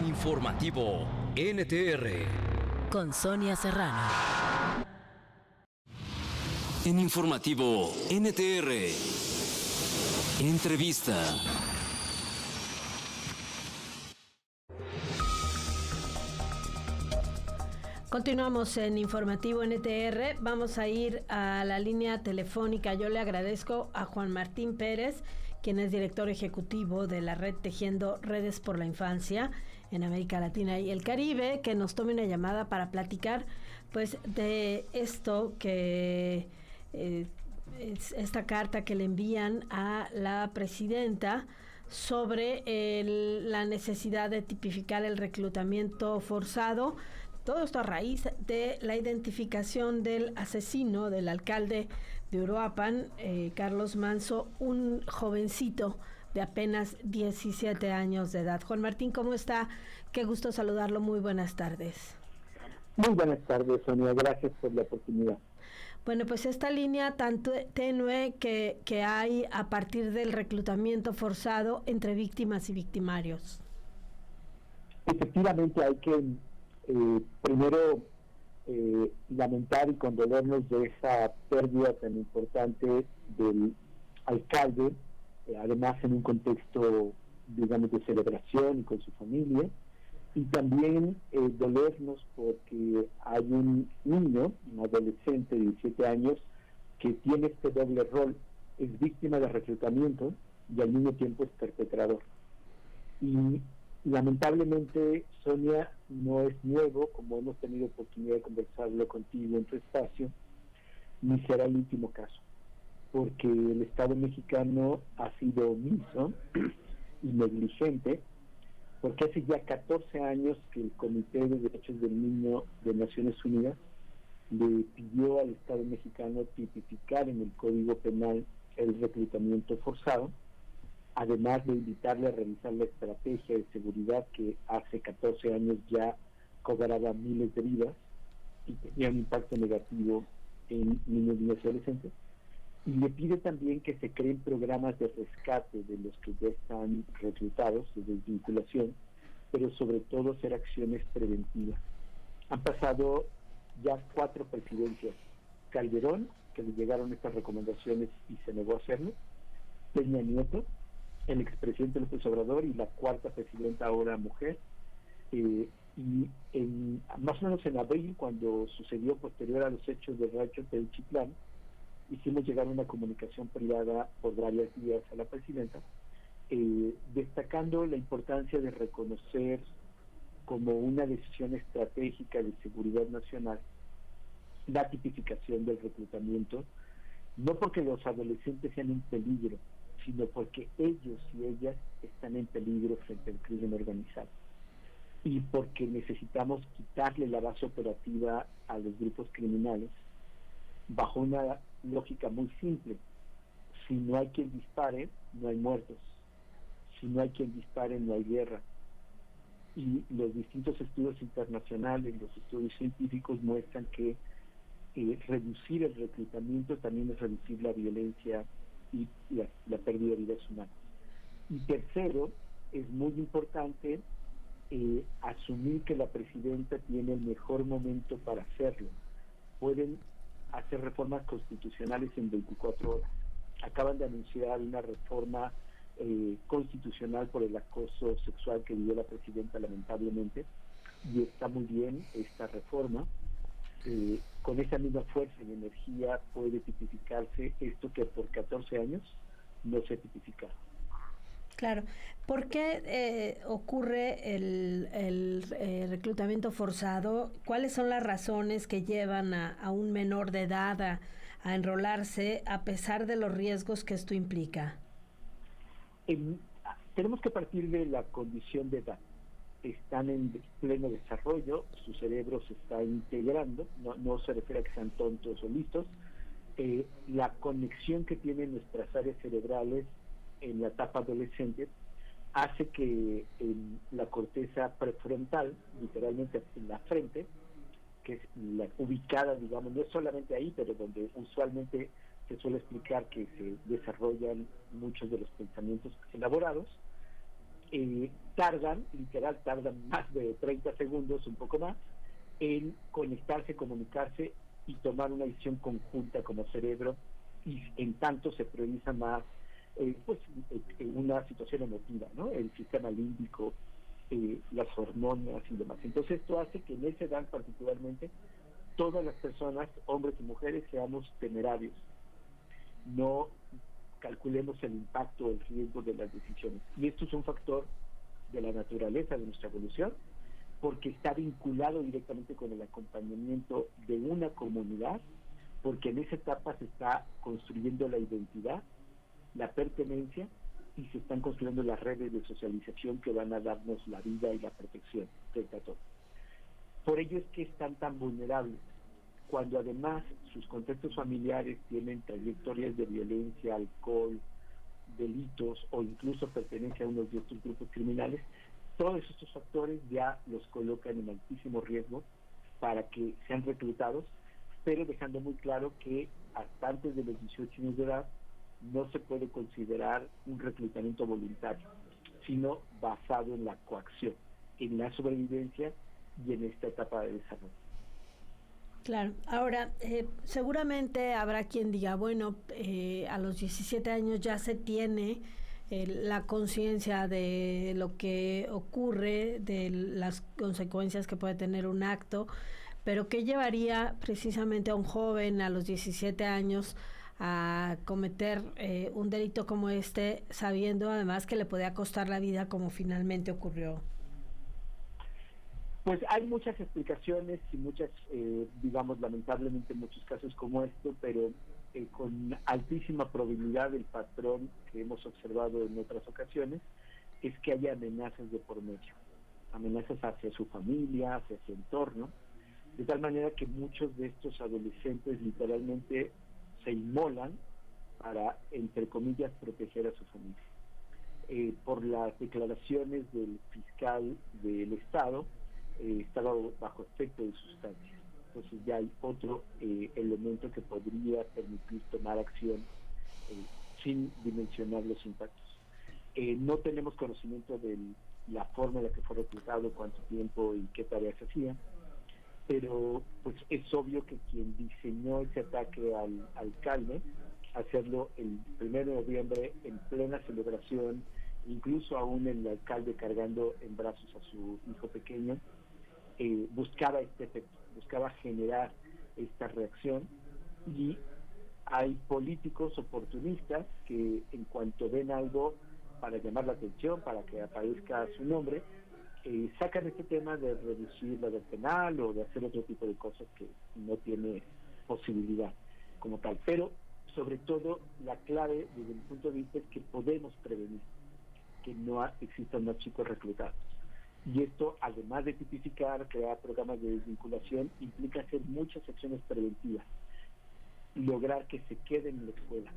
Informativo NTR con Sonia Serrano. En Informativo NTR, entrevista. Continuamos en Informativo NTR. Vamos a ir a la línea telefónica. Yo le agradezco a Juan Martín Pérez, quien es director ejecutivo de la red Tejiendo Redes por la Infancia en América Latina y el Caribe, que nos tome una llamada para platicar pues de esto que es esta carta que le envían a la presidenta sobre la necesidad de tipificar el reclutamiento forzado. Todo esto a raíz de la identificación del asesino del alcalde de Uruapan, Carlos Manzo, un jovencito de apenas 17 años de edad. Juan Martín, ¿cómo está? Qué gusto saludarlo. Muy buenas tardes. Muy buenas tardes, Sonia. Gracias por la oportunidad. Bueno, pues esta línea tan tenue que hay a partir del reclutamiento forzado entre víctimas y victimarios. Efectivamente hay que primero lamentar y condolernos de esa pérdida tan importante del alcalde, además en un contexto, digamos, de celebración y con su familia, y también dolernos porque hay un niño, un adolescente de 17 años, que tiene este doble rol: es víctima de reclutamiento y al mismo tiempo es perpetrador. Y lamentablemente, Sonia, no es nuevo, como hemos tenido oportunidad de conversarlo contigo en tu espacio, ni será el último caso, porque el Estado mexicano ha sido omiso y negligente, porque hace ya 14 años que el Comité de Derechos del Niño de Naciones Unidas le pidió al Estado mexicano tipificar en el Código Penal el reclutamiento forzado, además de invitarle a revisar la estrategia de seguridad que hace 14 años ya cobraba miles de vidas y tenía un impacto negativo en niños, niñas y adolescentes. Y le pide también que se creen programas de rescate de los que ya están reclutados, de desvinculación, pero sobre todo hacer acciones preventivas. Han pasado ya 4 presidencias: Calderón, que le llegaron estas recomendaciones y se negó a hacerlo; Peña Nieto, el expresidente López Obrador, y la 4ª presidenta, ahora mujer. Y más o menos en abril, cuando sucedió posterior a los hechos de Rancho Tenochtitlán, hicimos llegar una comunicación privada por varios días a la presidenta, destacando la importancia de reconocer como una decisión estratégica de seguridad nacional la tipificación del reclutamiento, no porque los adolescentes sean un peligro, sino porque ellos y ellas están en peligro frente al crimen organizado, y porque necesitamos quitarle la base operativa a los grupos criminales bajo una lógica muy simple: si no hay quien dispare, no hay muertos; si no hay quien dispare, no hay guerra. Y los distintos estudios internacionales, los estudios científicos muestran que reducir el reclutamiento también es reducir la violencia y la pérdida de vidas humanas. Y tercero, es muy importante asumir que la presidenta tiene el mejor momento para hacerlo. Pueden hacer reformas constitucionales en 24 horas. Acaban de anunciar una reforma constitucional por el acoso sexual que vivió la presidenta, lamentablemente, y está muy bien esta reforma. Con esa misma fuerza y energía puede tipificarse esto que por 14 años no se ha tipificado. Claro. ¿Por qué ocurre el reclutamiento forzado? ¿Cuáles son las razones que llevan a un menor de edad a enrolarse a pesar de los riesgos que esto implica? Tenemos que partir de la condición de edad. Están en pleno desarrollo, su cerebro se está integrando, no se refiere a que sean tontos o listos. La conexión que tienen nuestras áreas cerebrales en la etapa adolescente hace que la corteza prefrontal, literalmente en la frente, que es la ubicada, digamos, no es solamente ahí, pero donde usualmente se suele explicar que se desarrollan muchos de los pensamientos elaborados, tardan más de 30 segundos, un poco más, en conectarse, comunicarse y tomar una decisión conjunta como cerebro, y en tanto se prioriza más una situación emotiva, ¿no? El sistema límbico, las hormonas y demás. Entonces esto hace que en esa edad particularmente todas las personas, hombres y mujeres, seamos temerarios. No calculemos el impacto o el riesgo de las decisiones. Y esto es un factor de la naturaleza de nuestra evolución, porque está vinculado directamente con el acompañamiento de una comunidad, porque en esa etapa se está construyendo la identidad, la pertenencia, y se están construyendo las redes de socialización que van a darnos la vida y la protección frente a todo. Por ello es que están tan vulnerables, cuando además sus contextos familiares tienen trayectorias de violencia, alcohol, delitos o incluso pertenencia a uno de estos grupos criminales. Todos estos factores ya los colocan en altísimo riesgo para que sean reclutados, pero dejando muy claro que hasta antes de los 18 años de edad no se puede considerar un reclutamiento voluntario, sino basado en la coacción, en la sobrevivencia y en esta etapa de desarrollo. Claro, ahora seguramente habrá quien diga, bueno, a los 17 años ya se tiene la conciencia de lo que ocurre, de las consecuencias que puede tener un acto, pero ¿qué llevaría precisamente a un joven a los 17 años a cometer un delito como este, sabiendo además que le podía costar la vida como finalmente ocurrió? Pues hay muchas explicaciones y muchas, digamos, lamentablemente muchos casos como esto, pero con altísima probabilidad el patrón que hemos observado en otras ocasiones es que haya amenazas de por medio, amenazas hacia su familia, hacia su entorno, de tal manera que muchos de estos adolescentes literalmente se inmolan para, entre comillas, proteger a su familia. Por las declaraciones del fiscal del Estado, estaba bajo efecto de sustancias. Entonces ya hay otro elemento que podría permitir tomar acción sin dimensionar los impactos. No tenemos conocimiento de la forma en la que fue reclutado, cuánto tiempo y qué tareas hacía, pero pues es obvio que quien diseñó ese ataque al alcalde, hacerlo el 1 de noviembre en plena celebración, incluso aún el alcalde cargando en brazos a su hijo pequeño, buscaba este efecto, buscaba generar esta reacción, y hay políticos oportunistas que en cuanto ven algo para llamar la atención, para que aparezca su nombre, sacan este tema de reducir la edad penal o de hacer otro tipo de cosas que no tiene posibilidad como tal. Pero sobre todo la clave desde mi punto de vista es que podemos prevenir que no existan más chicos reclutados. Y esto, además de tipificar, crear programas de desvinculación, implica hacer muchas acciones preventivas, lograr que se queden en la escuela,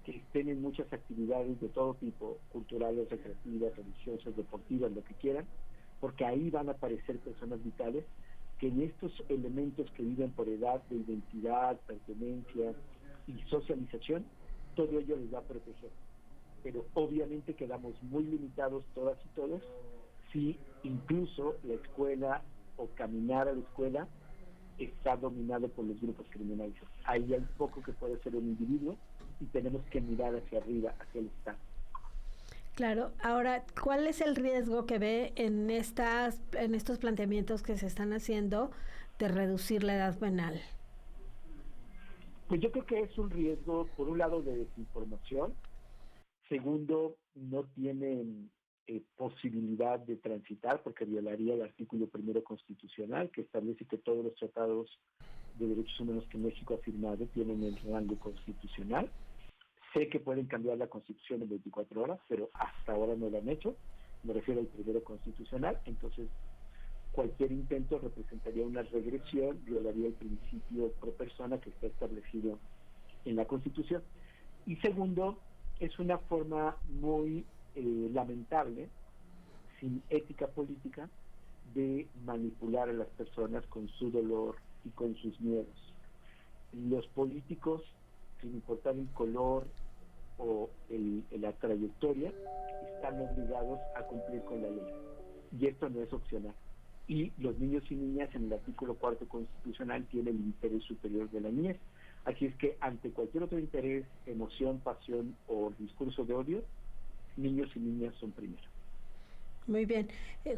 que estén en muchas actividades de todo tipo, culturales, recreativas, religiosas, deportivas, lo que quieran, porque ahí van a aparecer personas vitales que en estos elementos que viven por edad de identidad, pertenencia y socialización, todo ello les va a proteger. Pero obviamente quedamos muy limitados todas y todos si incluso la escuela o caminar a la escuela está dominado por los grupos criminales. Ahí hay poco que puede ser un individuo y tenemos que mirar hacia arriba, hacia el Estado. Claro, ahora, ¿cuál es el riesgo que ve en estos planteamientos que se están haciendo de reducir la edad penal? Pues yo creo que es un riesgo, por un lado, de desinformación. Segundo, no tienen posibilidad de transitar porque violaría el artículo 1 constitucional, que establece que todos los tratados de derechos humanos que México ha firmado tienen el rango constitucional. Sé que pueden cambiar la Constitución en 24 horas, pero hasta ahora no lo han hecho. Me refiero al 1 constitucional. Entonces, cualquier intento representaría una regresión, violaría el principio pro persona que está establecido en la Constitución. Y segundo, es una forma muy lamentable, sin ética política, de manipular a las personas con su dolor y con sus miedos. Los políticos, sin importar el color, o la trayectoria están obligados a cumplir con la ley. Y esto no es opcional. Y los niños y niñas en el artículo 4 constitucional tienen el interés superior de la niñez. Así es que ante cualquier otro interés, emoción, pasión o discurso de odio, niños y niñas son primero. Muy bien.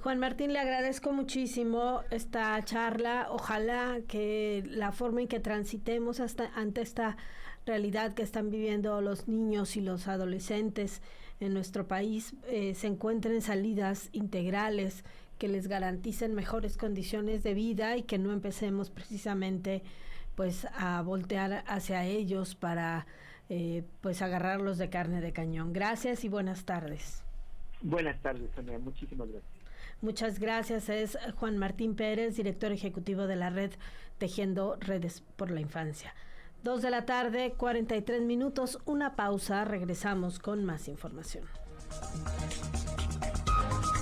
Juan Martín, le agradezco muchísimo esta charla. Ojalá que la forma en que transitemos ante esta realidad que están viviendo los niños y los adolescentes en nuestro país se encuentren salidas integrales que les garanticen mejores condiciones de vida y que no empecemos precisamente pues a voltear hacia ellos para pues agarrarlos de carne de cañón. Gracias y buenas tardes. Buenas tardes, Sonia. Muchísimas gracias. Muchas gracias. Es Juan Martín Pérez, director ejecutivo de la red Tejiendo Redes por la Infancia. 2:43 p.m. Una pausa. Regresamos con más información.